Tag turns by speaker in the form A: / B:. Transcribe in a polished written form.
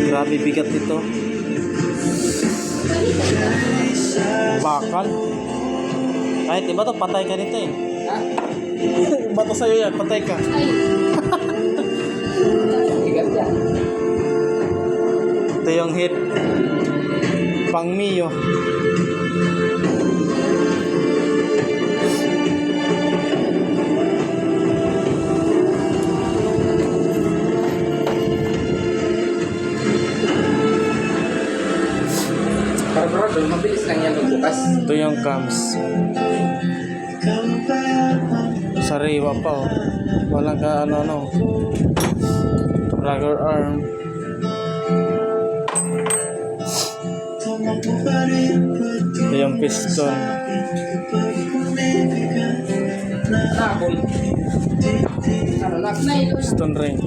A: Grabe bigat ito. Bakal. Kahit iba to, patay ka nito eh.
B: Ha?
A: Iba to sa'yo yan, patay ka.
C: Ay.
B: Bigat yan.
A: Ito yung hit. Pang Mio.
B: Bro, mabilis lang yan magbukas.
A: Ito yung cams. Sariwa pa oh. Walang ka ano. Rubber arm. Ito yung piston.
B: Nakapon. Ano,
C: Nylon.
A: Piston ring.